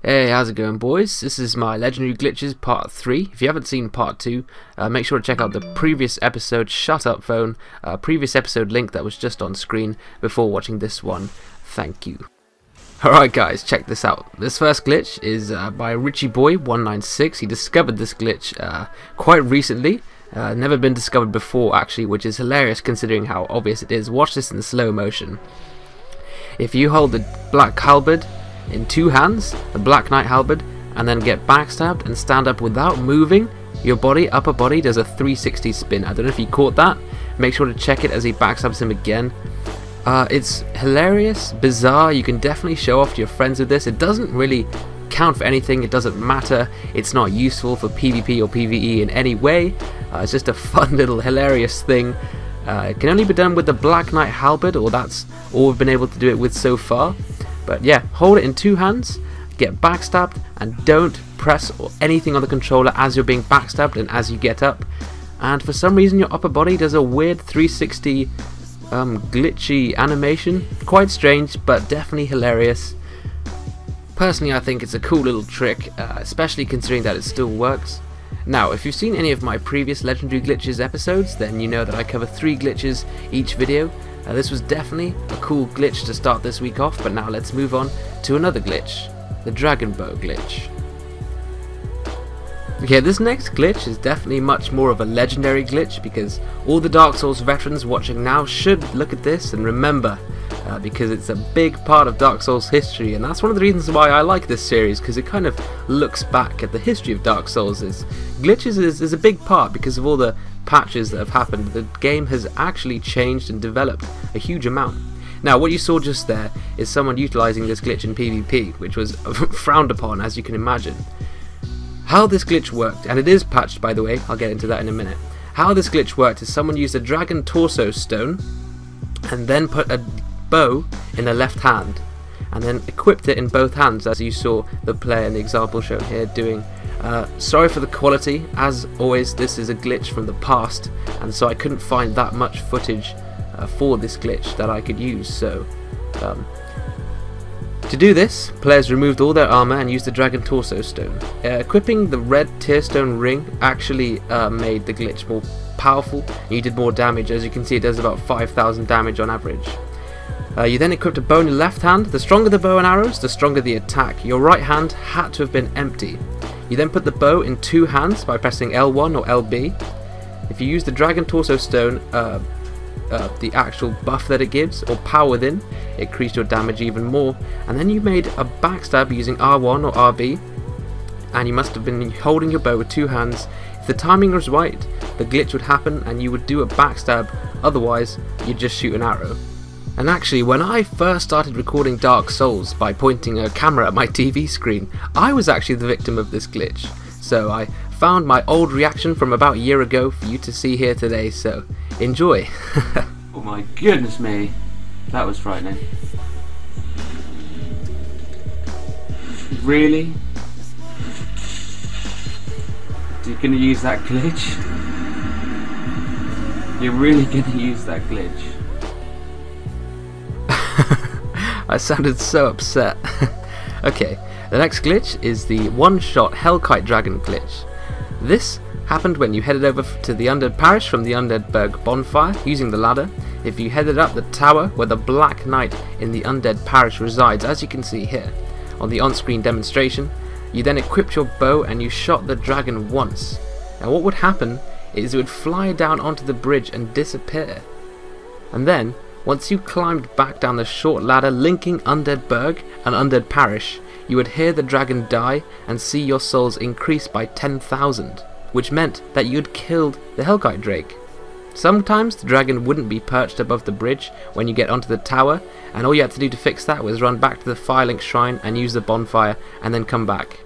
Hey, how's it going, boys? This is my Legendary Glitches Part 3. If you haven't seen Part 2, make sure to check out the previous episode, Shut Up Phone, previous episode link that was just on screen before watching this one. Thank you. Alright guys, check this out. This first glitch is by RichieBoy196. He discovered this glitch quite recently. Never been discovered before actually, which is hilarious considering how obvious it is. Watch this in slow motion. If you hold the black halberd in two hands, the Black Knight halberd, and then get backstabbed and stand up without moving, your upper body does a 360 spin. I don't know if you caught that. Make sure to check it as he backstabs him again. It's hilarious, bizarre. You can definitely show off to your friends with this. It doesn't really count for anything. It doesn't matter. It's not useful for PvP or PvE in any way. It's just a fun little hilarious thing. It can only be done with the Black Knight halberd, or that's all we've been able to do it with so far. But yeah, hold it in two hands, get backstabbed, and don't press or anything on the controller as you're being backstabbed and as you get up. And for some reason your upper body does a weird 360 glitchy animation. Quite strange, but definitely hilarious. Personally, I think it's a cool little trick, especially considering that it still works. Now, if you've seen any of my previous Legendary Glitches episodes, then you know that I cover 3 glitches each video. This was definitely a cool glitch to start this week off, but now let's move on to another glitch, the Dragon Bow glitch. Okay, this next glitch is definitely much more of a legendary glitch because all the Dark Souls veterans watching now should look at this and remember, because it's a big part of Dark Souls history, and that's one of the reasons why I like this series, because it kind of looks back at the history of Dark Souls. Glitches is a big part because of all the patches that have happened. The game has actually changed and developed a huge amount. Now, what you saw just there is someone utilizing this glitch in PvP, which was frowned upon, as you can imagine. How this glitch worked, and it is patched by the way, I'll get into that in a minute. How this glitch worked is someone used a dragon torso stone and then put a bow in the left hand and then equipped it in both hands, as you saw the player in the example shown here doing. Sorry for the quality, as always this is a glitch from the past, and so I couldn't find that much footage for this glitch that I could use. So to do this, players removed all their armor and used the dragon torso stone. Equipping the red tearstone ring actually made the glitch more powerful. You did more damage. As you can see, it does about 5,000 damage on average. You then equipped a bow in your left hand. The stronger the bow and arrows, the stronger the attack. Your right hand had to have been empty. You then put the bow in two hands by pressing L1 or LB. If you use the dragon torso stone, the actual buff that it gives, or power within, it increased your damage even more. And then you made a backstab using R1 or RB, and you must have been holding your bow with two hands. If the timing was right, the glitch would happen and you would do a backstab, otherwise you'd just shoot an arrow. And actually, when I first started recording Dark Souls by pointing a camera at my TV screen, I was actually the victim of this glitch. So I found my old reaction from about a year ago for you to see here today, so enjoy. Oh my goodness me, that was frightening. Really? You're gonna use that glitch? You're really gonna use that glitch? I sounded so upset. Okay, the next glitch is the one-shot Hellkite Dragon glitch. This happened when you headed over to the Undead Parish from the Undead Berg bonfire using the ladder. If you headed up the tower where the Black Knight in the Undead Parish resides, as you can see here on the on-screen demonstration, you then equipped your bow and you shot the dragon once. Now what would happen is it would fly down onto the bridge and disappear. And then, once you climbed back down the short ladder linking Undead Berg and Undead Parish, you would hear the dragon die and see your souls increase by 10,000, which meant that you'd killed the Hellkite Drake. Sometimes the dragon wouldn't be perched above the bridge when you get onto the tower, and all you had to do to fix that was run back to the Firelink Shrine and use the bonfire and then come back.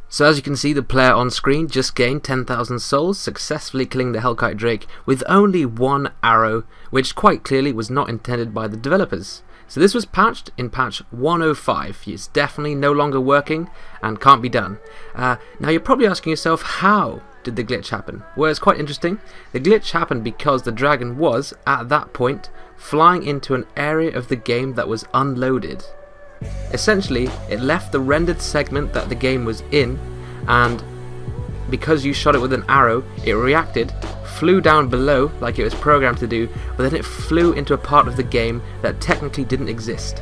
So as you can see, the player on screen just gained 10,000 souls, successfully killing the Hellkite Drake with only one arrow, which quite clearly was not intended by the developers. So this was patched in patch 105. It's definitely no longer working and can't be done. Now you're probably asking yourself, how did the glitch happen? Well, it's quite interesting. The glitch happened because the dragon was, at that point, flying into an area of the game that was unloaded. Essentially, it left the rendered segment that the game was in, and because you shot it with an arrow, it reacted, flew down below like it was programmed to do, but then it flew into a part of the game that technically didn't exist.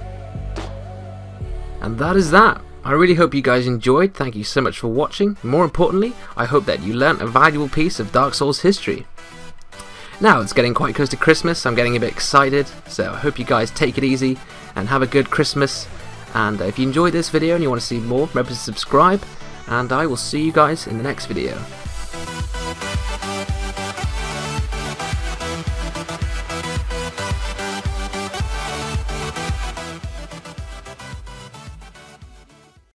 And that is that. I really hope you guys enjoyed. Thank you so much for watching. More importantly, I hope that you learnt a valuable piece of Dark Souls history. Now it's getting quite close to Christmas, I'm getting a bit excited, so I hope you guys take it easy and have a good Christmas. And if you enjoyed this video and you want to see more, remember to subscribe, and I will see you guys in the next video.